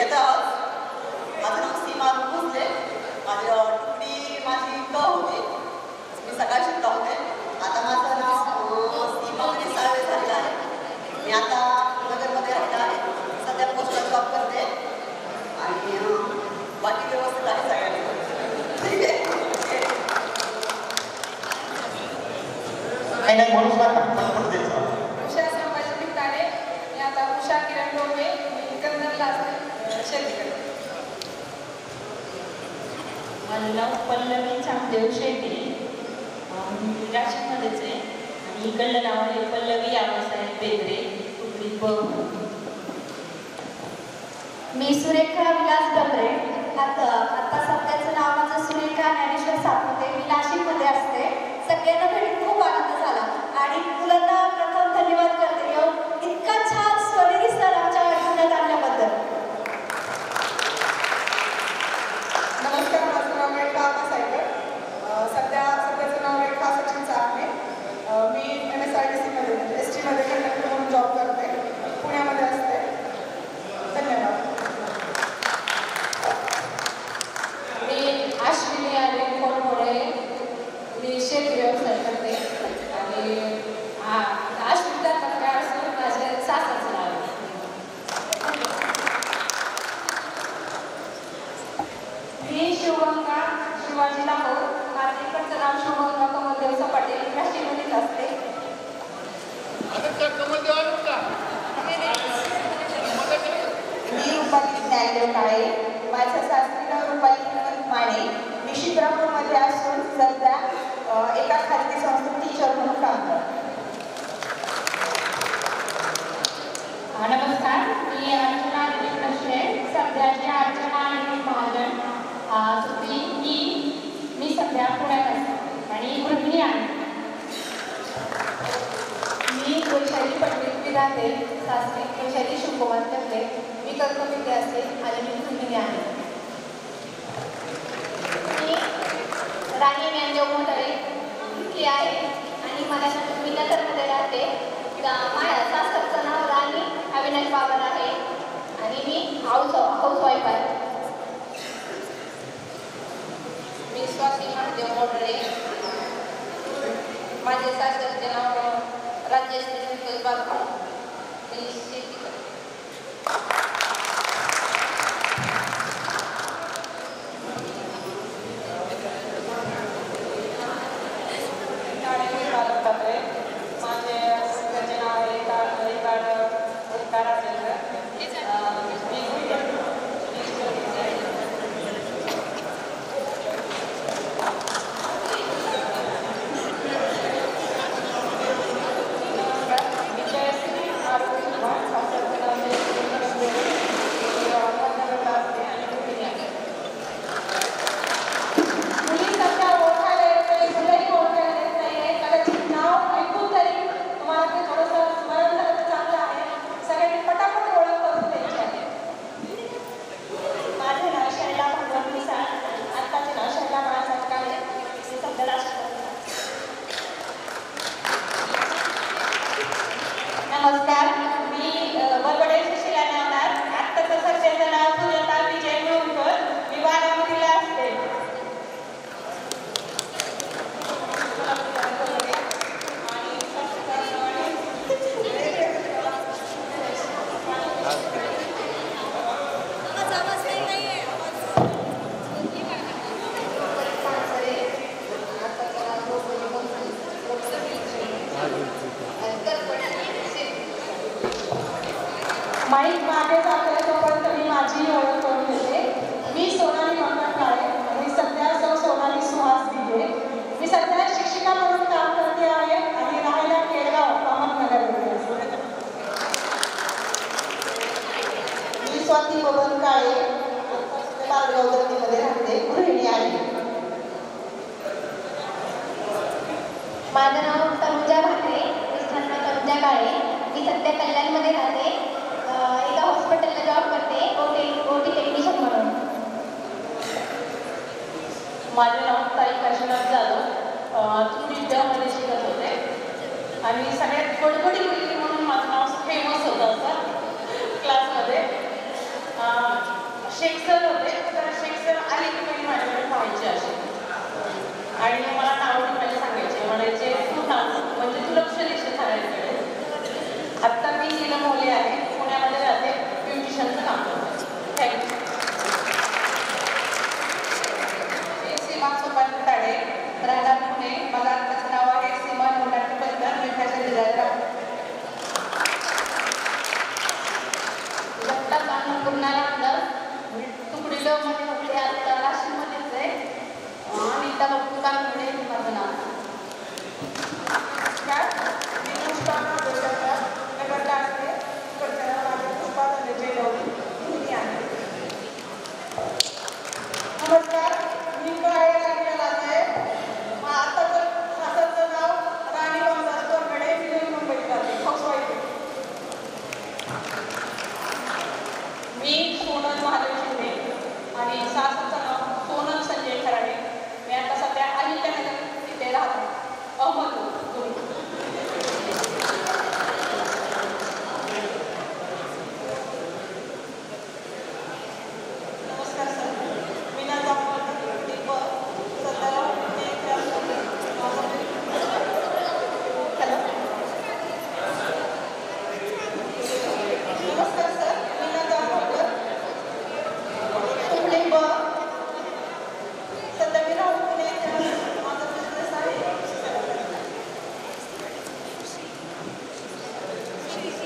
येत आहोत. माझं नाव सीमा भोसले. माझी तुकडी माझी क होती. मी सकाळी शिकत होते. आता माझं नाव सीमा म्हणजे साळवे झालेलं आहे. मी आता नगरमध्ये राहिला आहे. सध्या पोस्टला जॉब करते आणि बाकी व्यवस्थित आहे सगळ्यांनी. ठीक आहे. नाही नाही म्हणून द्यायचं. उषा संभाजी भिताडे. मी आता उषा किरण डोंबे. मी कन्नडला असते, शेती करते. माझं नाव पल्लवी चांगदेव शेट्टी. मी राशीमध्येच आहे आणि इकडलं नाव आहे पल्लवी आबासाहेब बेदरे. कुठली मी सुरेखा विलास डबरे. आता सध्याचं नाव माझं सुरेखा ज्ञानेश्वर सातपुते. मी नाशिकमध्ये असते. सगळ्यांना भेटून खूप आनंद झाला आणि मुलांना प्रथम धन्यवाद करते इतका छान सोनेरी सर आमच्या आठवड्यात आणल्याबद्दल. नमस्कार, माझं नाव रेखा आबासाहेब. सध्याचं नाव रेखा सचिन आहे. मी MSRTCमध्ये STमध्ये कंडक्टर म्हणून जॉब करते. पुण्यामध्ये असते. धन्यवाद. मी अश्विनी आणि कोणमुळे मी शेती व्यवसाय करते आणि अश्विनी काय असून माझ्या सासरचं नाव आहे. मी शिवगंगा शिवाजी लाहोर. माझं इकडचं नाव शिवगंगा कमलदेव सपाटे. राष्ट्रीयमध्येच असते. मी रुपाली ज्ञानदेव काळे. माझं सासरी नाव रुपाली माने. मी शिक्रापूरमध्ये असून सध्या एका खाजगी संस्थेत टीचर म्हणून काम करते. नमस्कार, मी अर्चना दिलीप नशे. सध्याची अर्चना आणि महाजन सुद्धी मी सध्या पुण्यात असते आणि गृहिणी आहे. मी वैशाली पंडित विधाते. सासरी वैशाली शिवकुमार करते. मी कर्कविद्या असते आणि मी गृहिणी आहे. मी राणी ज्ञानदेव मोटरे इथली आहे आणि मी नगरमध्ये राहते. माझ्या सासरचं नाव राणी अविनाश बाबर आहे आणि मी हाऊसवाईफ आहे. मी स्वाती महादेव मोटरे. माझे सासरचे नाव राजेश्री संतोष बाबू. मी शेती करते. नमस्कार, मी बरबडे सुशीला नावणार. आत्ताचं सध्याचं नाव सुजाता विजय मुळुणकर. मी बारामतीला असते. माईक मागे जाते तोपर्यंत मी माझी ओळख करून देते. मी सोनाली मंगळ काळे आणि सध्या सोनाली सुहास दिघे. मी सध्या शिक्षिका म्हणून काम करते आहे आणि राहायला केळगाव अहमदनगर येथे. मी स्वाती बबन काळे. पारगाव दर्दीमध्ये राहते. गृहिणी आहे. माझं नाव तनुजा भाकरे. मिस्टरांचं तनुजा काळे. मी सध्या कल्याणमध्ये राहते. एका हॉस्पिटलला जॉब करते ओटी टेक्निशियन म्हणून. माझे नाव ताई काशीनाथ जाधव. तुम्ही विद्यामध्ये शिकत होते आणि सगळ्यात गडबडी मुलगी म्हणून माझं नाव फेमस होतं असं क्लासमध्ये. शेख सर होते, तर शेख सर आले की काही माझ्याकडे पाहायचे असे आणि मला नाव ठिकाणी सांगायचे, म्हणायचे तू नाव म्हणजे तू लक्ष देशील सगळ्यांकडे. आत्ता मी नीलम मोले आहे, पुण्यामध्ये राहते, ब्युटिशियनचं काम करते. थँक्यू. मी सीमा सोपान ताडे, राहणार पुणे. माझं आत्ताचं नाव आहे सीमा नवनाथ पंतर, मी फॅशन डिझायनर. जगताप अन्नपूर्णा रामदास, तुकडी मध्ये होते, आता राशीमध्येच आहे. अनिता बप्पू कानगुडे माझं नाव. नमस्कार, मी पुष्पा महादेवकर, नगरला असते. इकडच्या माझे पुष्पा धनंजय लवली मी आहे. नमस्कार, मी काळे राणीला आहे. आता तर सासरचं नाव राणी रामदास तोरगडे, मी नवी मुंबईत राहते, हाऊसवाईफ आहे. मी सोनल महादेव शिंदे आणि सासरचं नाव सोनल संजय खराडे. मी आता सध्या अहिल्यानगर तिथे राहते, अहमदपूर. नमस्कार सर, मी ना हॅलो. नमस्कार सर, मी ना जामवकर, कुठले ब सध्या मी राहून पुणे येथे माझा बिझनेस आहे.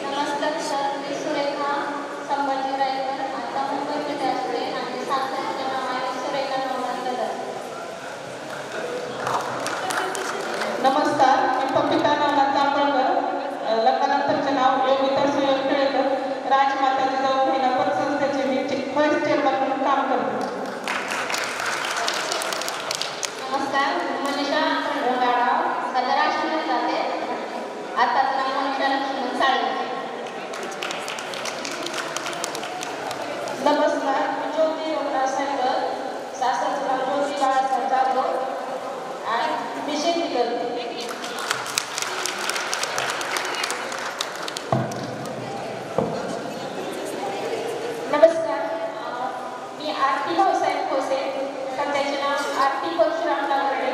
नमस्कार सर, मी सुरेखा संभाजी रायकर, आता मुंबईमध्ये असते आणि सासऱ्याचे नाव आहे सुरेखा नवनाथ कदम. नमस्कार, मी पपिता नवनाथ जांभळकर, लग्नानंतरचे नाव योगिता सुयोग केळकर, राजमाता जिजाऊ महिला पतसंस्थेचे मी व्हाईस चेअरमन म्हणून काम करते. नमस्कार, मनीषा गाडा, सध्या राशीमध्ये जाते. आताचं नाव मनीषा लक्ष्मण साळवे. नमस्कार, मी ज्योती रघुनाथ सायकर, सासरचं नाव ज्योती बाळासाहेब जाधव आणि मी शेती करते. नमस्कार, मी आरती भाऊसाहेब खोसे, सध्याचे नाव आरती परशुराम लावडे,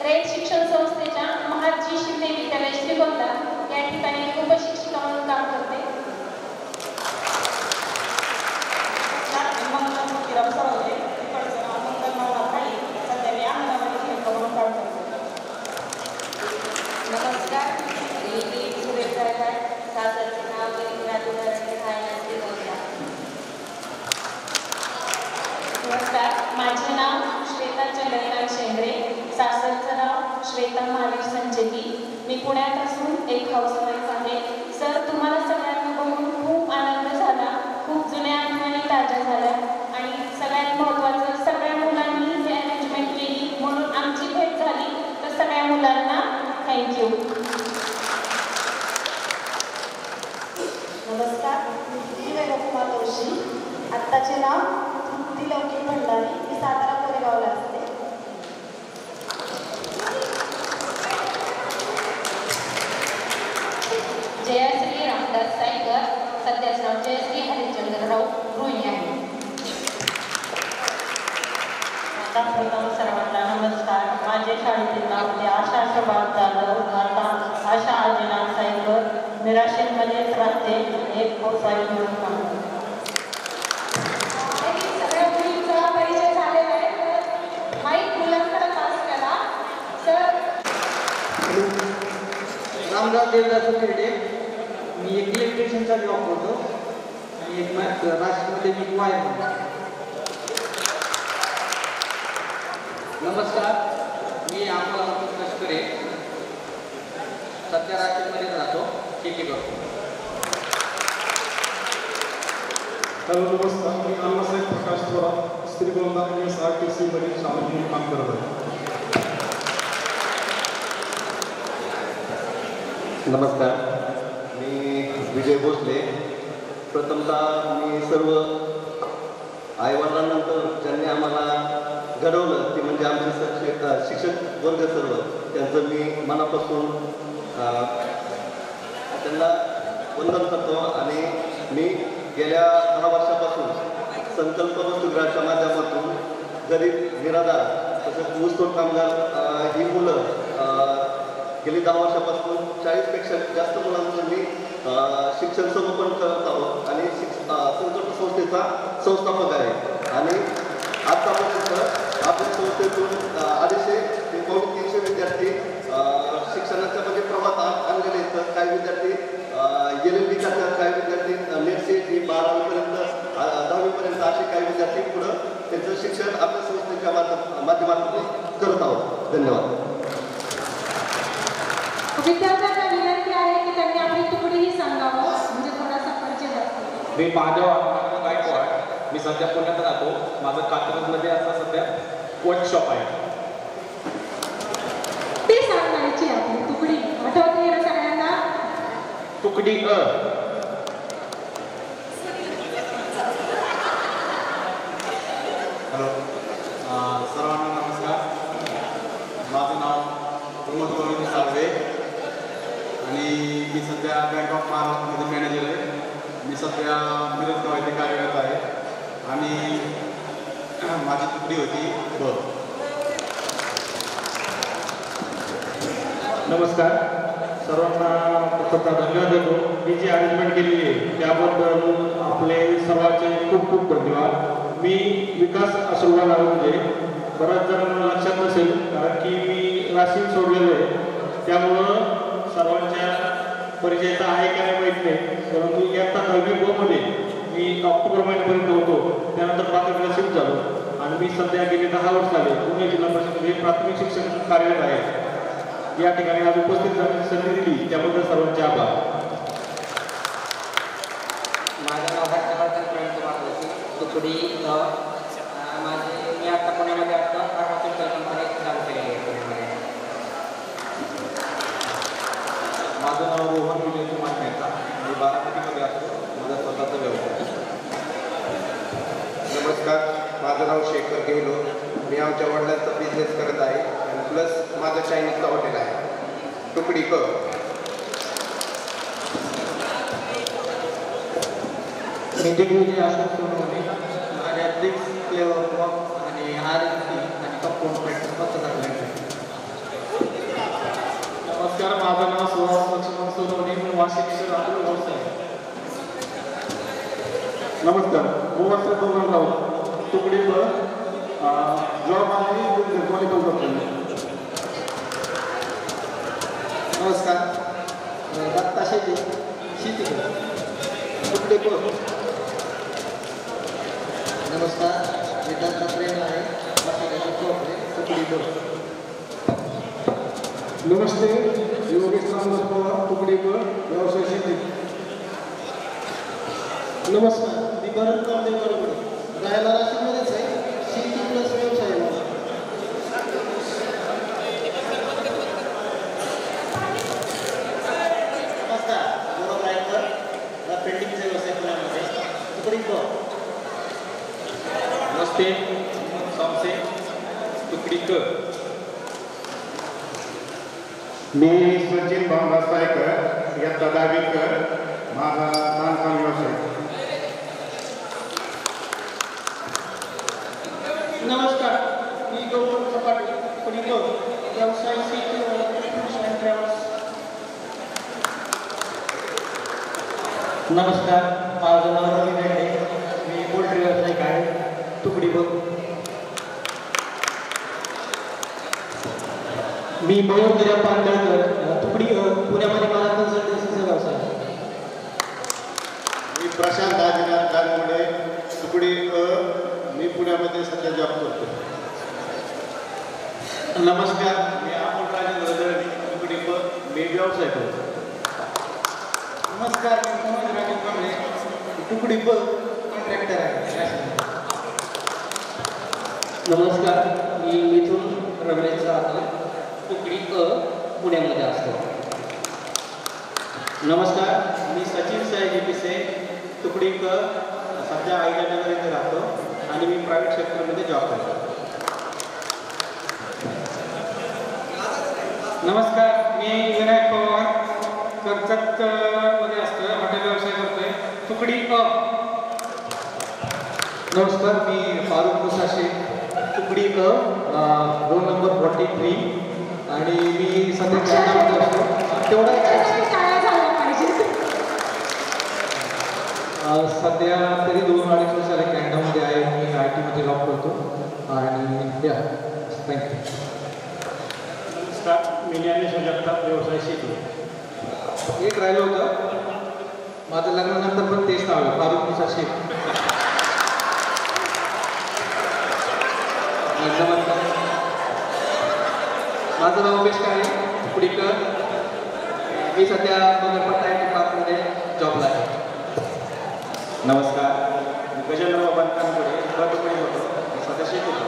रेड शिक्षण संस्थेच्या महाजी शिंदे विद्यालय श्रीगोंदा या ठिकाणी मी उपशिक्षिका म्हणून काम करते. मंगल मोतीराम सरवदे, इकडचं नाव मंगल नवनाथ काळे, सध्या मी अंगणवाडी सेविका म्हणून काम करते. नमस्कार, मी सुरेश गायकवाड, सासरचे नाव गरीबनाथ उदाहरणे राहायला श्रीगोंदा. नमस्कार, माझे नाव श्वेता चंद्रकांत शेंद्रे, सासरचं नाव श्वेता महावीर संचेती. मी पुण्यात असून एक हाऊसवाईफ आहे. सर, तुम्हाला सगळ्यांना बघून खूप आनंद झाला, खूप जुन्या आठवणी ताज्या झाल्या आणि सगळ्यात महत्त्वाचं सगळ्या मुलांनी ही अरेंजमेंट केली म्हणून आमची भेट झाली. तर सगळ्या मुलांना थँक्यू. नमस्कार, मी वेणुकुमार जोशी, आत्ताचे नाव तृप्ती लौकिक भंडारी, मी सातारा कोरेगावला असते. जयश्री रामदास सायकर, सध्याचं नाव जयश्री हरिश्चंद्रराव, गृहिणी आहे. प्रथम सर्वांना नमस्कार. माझे शाळेतील नाव ते आशा सुभाष जाधव, आता आशा आजीनाथ सायकर, मी राशीनमध्येच राहते, एक हाऊसवाईफ म्हणून काम करते. सगळ्या मुलींचा परिचय झालेला आहे, तर माईक मुलांकडे पास करा. सर, रामदास देवदास खेरडे, मी एक इलेक्ट्रिशियनचा जॉब करतो आणि एक नाशिकमध्ये मी वायर म्हणतो. नमस्कार, मी अमोल तस्करे, सध्या राशीमध्ये राहतो, शेती करतो. हॅलो, नमस्कार, मी अण्णासाहेब प्रकाश थोरात, श्रीगोंदा SRTC मध्ये सामाजिक म्हणून काम करत आहे. नमस्कार, मी विजय भोसले. प्रथमतः मी सर्व आईवडिलांनंतर ज्यांनी आम्हाला घडवलं ते म्हणजे आमचे शिक्षक वर्ग सर्व, त्यांचं मी मनापासून त्यांना वंदन करतो आणि मी गेल्या 10 वर्षापासून संकल्प वसतिगृहाच्या माध्यमातून गरीब निराधार तसंच ऊसतोड कामगार ही मुलं गेली 10 वर्षापासून 40पेक्षा जास्त मुलांचं मी शिक्षण समर्पण करत आहोत आणि संकल्प संस्थेचा संस्थापक आहे. आणि आतापर्यंत आपल्या संस्थेतून 250 ते 300 विद्यार्थी शिक्षणाच्या म्हणजे प्रवाहात आणलेले आहेत. काही विद्यार्थी LLB करतात, काही विद्यार्थी नेट CET 12वीपर्यंत 10वीपर्यंत असे काही विद्यार्थी पुढं त्यांचं शिक्षण आपल्या संस्थेच्या माध्यमातून करत आहोत. धन्यवाद. विद्यार्थ्यांना विनंती आहे की त्यांनी आपली तुकडीही सांगावं म्हणजे थोडासा परिचय जास्त. मी महादेव गायकवाड. मी सध्या पुण्यात राहतो. माझं कात्रजमध्ये आता सध्या वर्कशॉप आहे. ते सांगायची आपली तुकडी आठवते ना सगळ्यांना? तुकडी अ. हॅलो, सर्वांना नमस्कार. माझं नाव प्रमोद गोविंद साळवे आणि मी सध्या बँक ऑफ महाराष्ट्रमध्ये मॅनेजर आहे. मी सध्या मिरज गाव येथे कार्यरत आहे आणि माझी तुकडी होती ब. नमस्कार सर्वांना. प्रथम धन्यवाद देतो. मी जी अरेंजमेंट केलेली आहे त्याबद्दल आपले सर्वांचे खूप खूप धन्यवाद. मी विकास आशीर्वाद म्हणजे बऱ्याच जणांना लक्षात नसेल कारण की मी राशीन सोडलेलं आहे त्यामुळं सर्वांच्या परिचयाचा आहे का नाही माहीत नाही. परंतु इयत्ता 10वी ब मध्ये मी ऑक्टोबर महिन्यापर्यंत होतो. त्यानंतर प्राथमिकला शिफ्ट झालो आणि मी सध्या गेले 10 वर्ष झाले पुणे जिल्हा परिषदेमध्ये प्राथमिक शिक्षण कार्यरत आहे. या ठिकाणी आज उपस्थित करण्याची संधी दिली त्याबद्दल सर्वांचे आभार. माझं नाव तुकडी मी आता पुण्यामध्ये आता फार्मास्युटिकल कंपनी चालू केलेली आहे पुण्यामध्ये. माझं नाव रोहन विजय मान्यता. मी बारामतीमध्ये असतो. माझा स्वतःचा व्यवसाय. नमस्कार, माझं नाव शेखर गेलो. मी आमच्या वडिलांचा बिझनेस करत आहे आणि प्लस माझं चायनीजचं हॉटेल आहे. तुकडी क. मी दिग्विजय अशोक सोनवणे. माझ्या ब्रिक्स फ्लेवर बॉक्स आणि RNC आणि कंपाऊंड प्रॅक्टिस स्वतः झालेलं आहे. नमस्कार, माझं नाव सुहास लक्ष्मण सोनवणे. मी वाशिम राहतो व्यवसाय. नमस्कार, गोवर्धन दोघांराव. तुकडी ब जॉब आणि व्हॉलीबॉल करतो. नमस्कार, दत्ता शेती शेती तुकडी ब. नमस्कार, मी दत्तात्रय आहे मसाल्याचे चोपडे तुकडी ब. नमस्ते, योगेश रामदास पवार. तुकडी ब व्यवसाय शेती. नमस्कार, मी भरत कामदेव गडबडे. राहायला राशीमध्येच आहे. शेती प्लस व्यवसाय आहे. नमस्कार, गौरव रायकर. पेंटिंगचा व्यवसाय पुण्यामध्ये तुकडी ब. नमस्ते, समसे. तुकडी क. मी सचिन भामदास पायकर. इयत्ता 10वी कर. माझा बांधकाम व्यवसाय. नमस्कार, मी गौरव सपाटे. तुकडी ब. व्यवसाय शेती आणि ट्रॅव्हल्स. नमस्कार, माझं नाव रवी भेंडे. मी पोल्ट्री व्यावसायिक आहे. तुकडी ब. मी मयूर गिरा पांढरकर. तुकडी पुण्यामध्ये माझा कन्सल्टन्सीचा व्यवसाय आहे. मी प्रशांत आदिनाथ गानमुडे. तुकडी अ. मी पुण्यामध्ये सध्या जॉब करतो. नमस्कार, मी अमोल राजेंद्र दळवी. तुकडी ब. मी व्यवसाय करतो. नमस्कार, मी मनोज राजेंद्र कांबळे. तुकडी ब. कॉन्ट्रॅक्टर आहे. नमस्कार, मी मिथुन रमेश जाधव. तुकडी अ. पुण्यामध्ये असतो. नमस्कार, मी सचिन साहेब पिसे. तुकडी क. सध्या आयल्यानगर येथे राहतो आणि मी प्रायव्हेट सेक्टरमध्ये जॉब करतो. नमस्कार, मी विनायक पवार. कर्जतमध्ये असतो. हॉटेल व्यवसाय करतोय. तुकडी अ. नमस्कार, मी फारुख मुसाशे तुकडी रोल नंबर 43 आणि मी सध्या कॅनडामध्ये असतो. तेवढा सध्या तरी 2-2.5 वर्ष झाले कॅनडामध्ये आहे. मी IT मध्ये जॉब करतो आणि या थँक्यू. नमस्कार, मी ज्ञानेश्वर जगताप, व्यवसाय शेती. एक राहिलं होतं माझं लग्नानंतर पण तेच नाव आहे, फारुख मुसाशे. माझं नाव उमेश काळे तुकडीकर. मी सध्या बंगरपट्टा IT पार्कमध्ये जॉबला आहे. नमस्कार, मी गजेंद्रराव बनकांकडे गटुकडे होतो. मी सध्या शेती करतो.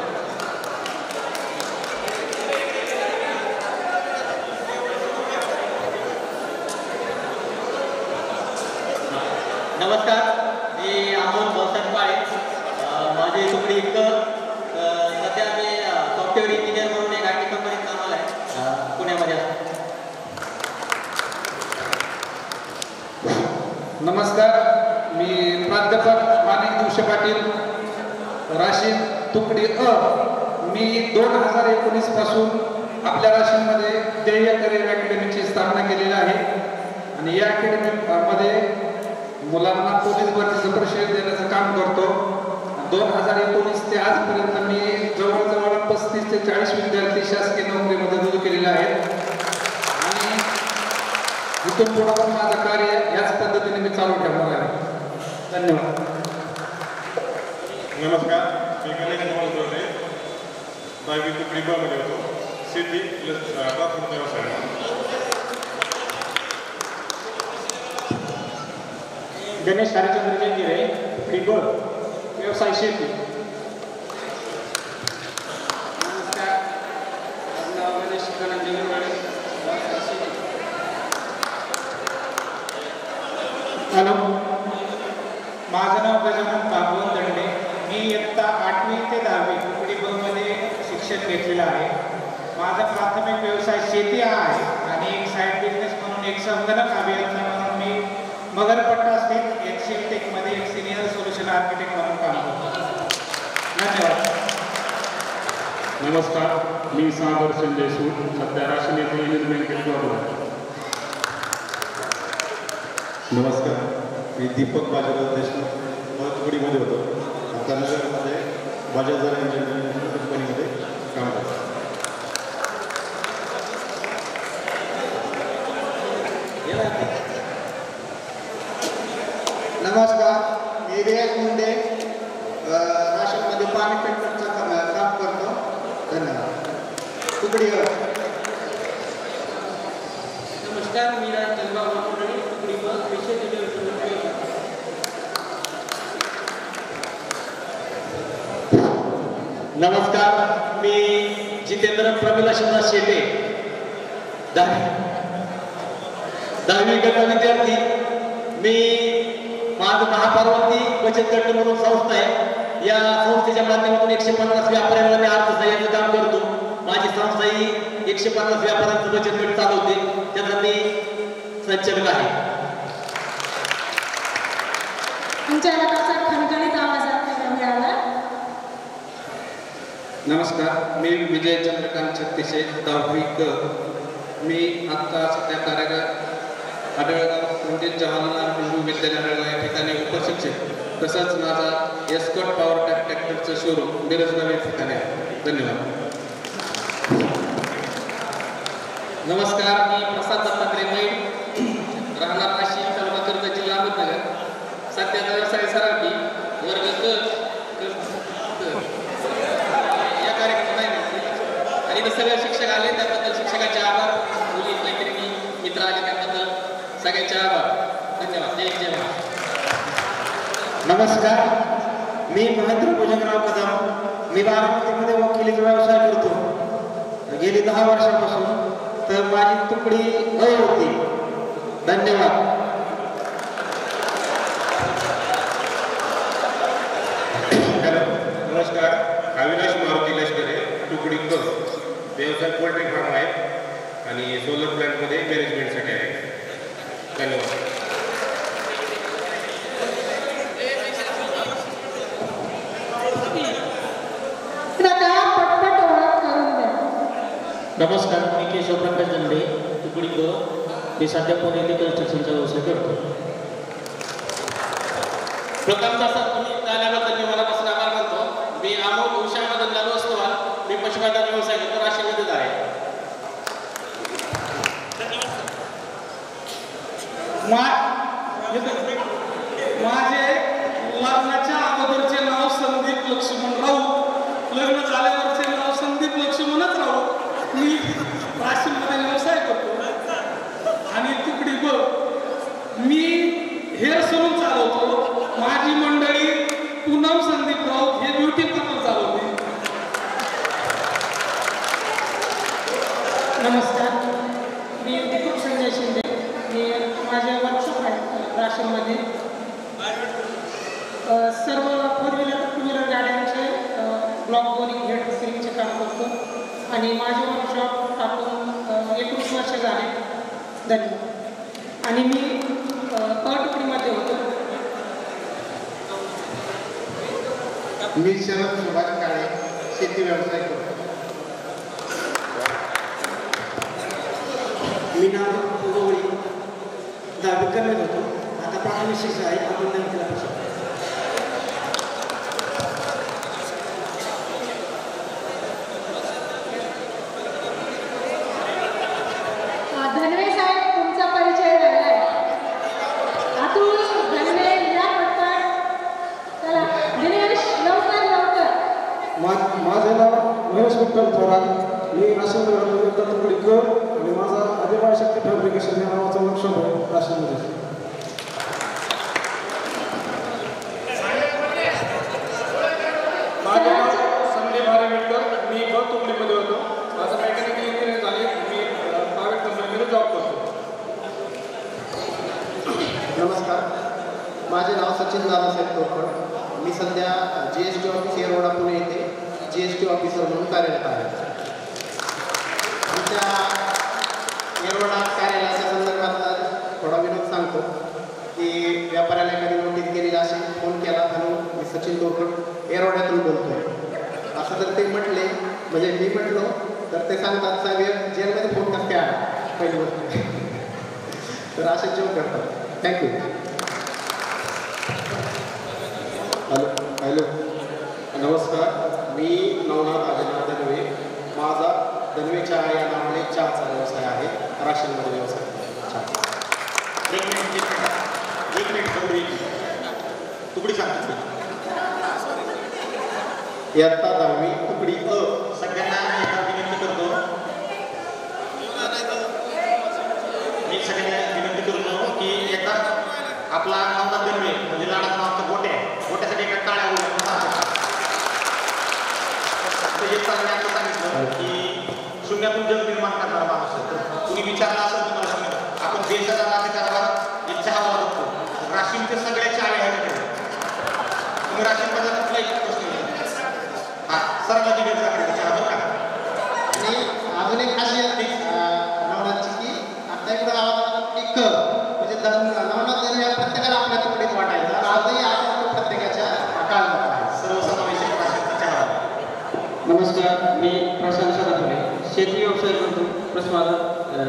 नमस्कार, मी अमोल भाऊसाहेब काळे. माझी तुकडी इतकं सध्या मी सॉफ्टवेअर इंजिनियर म्हणून एक IT कंपनीत कामाला आहे पुण्यामध्ये. नमस्कार, मी प्राध्यापक माणिक दिवशे पाटील, राशीन तुकडी मी 2019 पासून आपल्या राशीनमध्ये ध्येय करिअर अकॅडमीची स्थापना केलेली आहे आणि या अकॅडमीमध्ये मुलांना पोलीस भरतीचं प्रशिक्षण देण्याचं काम करतो. 2019 ते आजपर्यंत मी जवळजवळ 35 ते 40 विद्यार्थी शासकीय नोकरीमध्ये रुजू केलेले आहेत आणि इथून पुढं पण माझं कार्य याच पद्धतीने मी चालू ठेवणार आहे. धन्यवाद. नमस्कार, मी गणेश मोहन जोडे, 10वी तुकडी ब मध्ये होतो. शेती प्लस ट्रान्सपोर्ट व्यवसाय. गणेश हरिचंद्र जंजिरे, तुकडी ब, व्यवसाय शेती. नमस्कार, माझं नाव गणेश जंजिरे. हॅलो, माझं नाव गजानन भागवत दंडे. मी इयत्ता 8वी ते 10वी तुकडी ब मध्ये शिक्षण घेतलेलं आहे. माझा प्राथमिक व्यवसाय शेती हा आहे आणि एक साईड बिझनेस म्हणून एक संगणक अभियंता म्हणून मी मगरपट्टा स्थित एक्सेल टेकमध्ये एक सिनियर सोल्युशन आर्किटेक्ट म्हणून काम करतो. धन्यवाद. नमस्कार, मी सागर संजय सूट, सध्या राष्ट्रीय नेते युनियन बँकेत जॉबला आहे. नमस्कार, मी दीपक बाजीराव देशमुख, तुकडीमध्ये होतो. आता नगरमध्ये बजाज इंजिनिअरिंग कंपनीमध्ये काम करतो. नमस्कार, मी रियाज मुंडे, राशीनमध्ये पाणी फिल्टरचं काम करतो. धन्यवाद. तुकडीवर. नमस्कार, मी राजचंद्रराव वाकुर्डे, तुकडी ब, विषय नमस्कार, मी जितेंद्र प्रमिला शिवराज शेटे, 10वी गट विद्यार्थी. मी माझं महापार्वती बचत गट म्हणून संस्था आहे. या संस्थेच्या माध्यमातून 150 व्यापाऱ्यांना मी अर्थसहाय्याचं काम करतो. माझी संस्था ही 150 व्यापाऱ्यांचं बचत गट चालवते, त्याचा मी संचालक आहे. तुमच्या इलाकाचा खणखणीत आवाज आपल्याला मिळाला. नमस्कार, मी विजय चंद्रकांत छत्तीसे, 10वी क. मी आत्ता सध्या कार्यरत आढळगाव पंडित जवाहरलाल नेहरू विद्यालय आढळगाव या ठिकाणी उपशिक्षक, तसंच माझा एस्कॉट पॉवर ट्रॅक्टरचं शोरूम बेरोजगार या ठिकाणी आहे. धन्यवाद. नमस्कार, मी प्रसाद दत्तात्रय मैड, राहणार नाशिक, तालुका कर्जत, जिल्हा अहमदनगर. सध्याचा व्यवसाय सराठी वर्ग या कार्यक्रमात आहे आणि इथं सगळे शिक्षक आले त्याबद्दल शिक्षकांचे आभार. मुली मैत्रिणी मित्र आले त्याबद्दल सगळ्यांचे आभार. धन्यवाद. जय महाराज. नमस्कार, मी महेंद्र भुजंगराव कदम, मी बारामतीमध्ये वकिलीचा व्यवसाय करतो गेली 10 वर्षापासून. तर माझी तुकडी होती. धन्यवाद. हॅलो, नमस्कार, अविनाश मारुती लष्करे, तुकडी क, व्यवसाय पोल्ट्री फार्म आहे आणि सोलर प्लॅन्टमध्ये मॅनेजमेंटसाठी आहे. धन्यवाद. नमस्कार, मी केशव प्रकाश दंडे, तुकडी क. मी सध्या पुणे येथे कन्स्ट्रक्शनचा व्यवसाय करतो. प्रथमतः सर तुम्ही आल्याबद्दल मी मनापासून आभार मानतो. मी अमोल उषा मदन लालू असतोवाल. मी पशुखाद्य व्यवसाय करतो, राशीमध्येच आहे. माझे लग्नाच्या अगोदरचे नाव संदीप लक्ष्मण राऊत, लग्न झाल्यावरचे नाव संदीप लक्ष्मणच राऊत. मी राशीमध्ये व्यवसाय करतो आणि तुकडी ब. मी हेअर सलून चालवतो. माझी मंडळी पूनम संदीप राऊत हे ब्युटी पार्लर चालवते. नमस्कार, मी दीपक संजय शिंदे. मी माझे वर्कशॉप आहे राशीमध्ये. सर्व फोर व्हीलर टू व्हीलर गाड्यांचे ब्लॉक बोरिंग हेड रिपेअरिंगचे काम करतो आणि माझे वर्कशॉप टाकून 19 वर्ष झाले. धन्यवाद. आणि मी तुकडीमध्ये होतो. मी शरद सुभाष काळे, शेती व्यवसाय करतो. मी नाव गवळी 10वी करत होतो. आता प्राथमिक शिक्षक आहे. आपण धनवे साहेब, तुमचा परिचय झाला आहे. अतुल धनवे या पटपट. चला दिनेश, लवकर लवकर. माझे नाव महेश विठ्ठल थोरात. मी राशीमध्ये तुकडी क. आणि माझा आदिवासी शक्ती फॅब्रिकेशन या नावाचा वर्कशॉप आहे राशीमध्ये. माझे नाव संदीप भारेविटकर. मी ब तुकडीमध्ये होतो. माझं मेकॅनिकल इंजिनिअर झाले. मी प्रायव्हेट कंपनीमध्ये जॉब करतो. नमस्कार, माझे नाव सचिन दादासाहेब तोरखड. मी सध्या GST ऑफिस येरवडा पुणे येथे GST ऑफिसर म्हणून कार्यरत आहे. आमच्या येरवडा कार्यालयाच्या संदर्भात थोडा विनोद सांगतो की व्यापाऱ्याला एखादी नोटीस केलेली असेल, फोन केला म्हणून मी सचिन तोरखड येरवड्यातून बोलतोय असं जर ते म्हटले, म्हणजे मी म्हटलो तर ते सांगतात साहेब जेलमध्ये फोन कसं काय आला पहिली गोष्ट. तर असे जोक करतात. थँक्यू. हॅलो, नमस्कार. मी नवनाथ आदिनाथ दनवे. माझा दनवे चहा या नावाने चहाचा व्यवसाय आहे. राशीमध्ये व्यवसाय. एक मिनिट तुकडी सांगतो. इयत्ता 10वी तुकडी अ. सगळ्यांना विनंती करतो. मी सगळ्यांना विनंती करतो की एका आपला नवनाथ दनवे म्हणजे लाडाचा नावाचा गोट्यासाठी एका टाळ्या एक चांगलं सांगितलं की शून्यातून जग निर्माण करणारा माणूस आहे. तर कुणी विचारला असेल तुम्हाला शून्य आपण देशाचा राज्यकारभार एक चहा बघतो. राशीनचे सगळ्या चहा आहे. तुम्ही राशीनबद्दल कुठलाही प्रश्न सरला दिले चहा बघा. आणि अजून एक खासियत नवनाथची की आता इकडं गावात एक म्हणजे नवनाथ जरी प्रत्येकाला आपल्या तुकडीत वाटायचा. आजही आपण प्रत्येकाच्या काळात आहे. सर्वसमावेशक राशीनचा चहा. नमस्कार, मी प्रशांत सदाफुले, शेती व्यवसाय करतो. प्रश्न माझा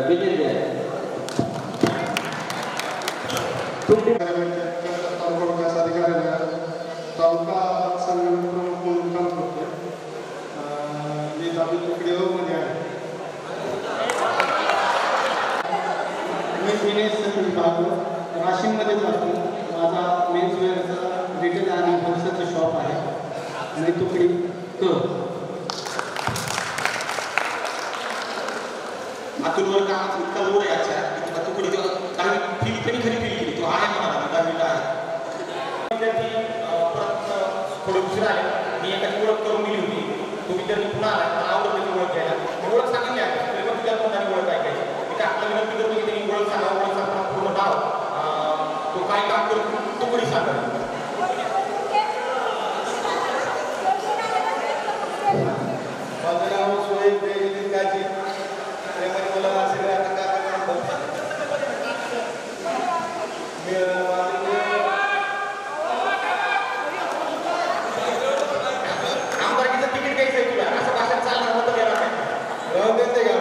बिजनेस आहे. अधिकाऱ्याला तालुका संघटन प्रमुख म्हणून काम करतो. मी दाबी तुकडी मध्ये आहे. मी दिनेश भागवत राशीमध्येच असतो. माझा मेन्सवेअरचा रिटेल आणि होलसेलचं शॉप आहे. आणि तुकडी क. अतुलवर का इतका लोड आहे आजच्या की तुला तुकडी काही फील कधी खरी फील केली. तो आहे मला दहावीला आहे. परत थोडे उशीर आले. मी एखादी ओळख करून दिली होती. तो विद्यार्थी पुन्हा आला. मला आवडत त्याची ओळख घ्यायला. मी ओळख सांगितली आहे तरी पण तुझ्या तोंडाने ओळख ऐकायची. मी आपला विनंती करतो की त्यांनी ओळख सांगा. ओळख सांगताना पूर्ण नाव, तो काय काम करतो तुकडी सांगा. माझं नाव सोहेब काजी. त्यामध्ये मला सगळ्या आमदारकीचं तिकीट घ्यायचं आहे तुला. असं भाषण चालणार होतं गेला नाही. देते का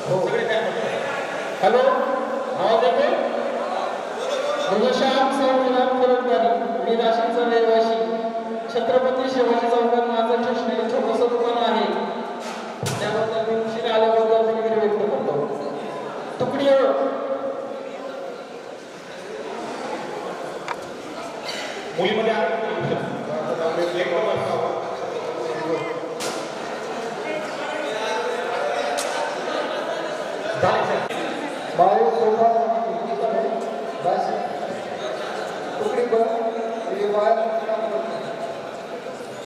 सगळे काय म्हणतात? हॅलो, आवाज येतोय? श्याम सावंतराव फलकदारी, मी नाशिकचा रहिवासी. छत्रपती शिवाजी चौकात माझं स्टेशनरी छोटंसं दुकान आहे. त्याबद्दल मी उशीर आल्याबद्दल दिलगिरी व्यक्त करतो. तुकडी मुलीमध्ये बायो सोफा तुकडी ब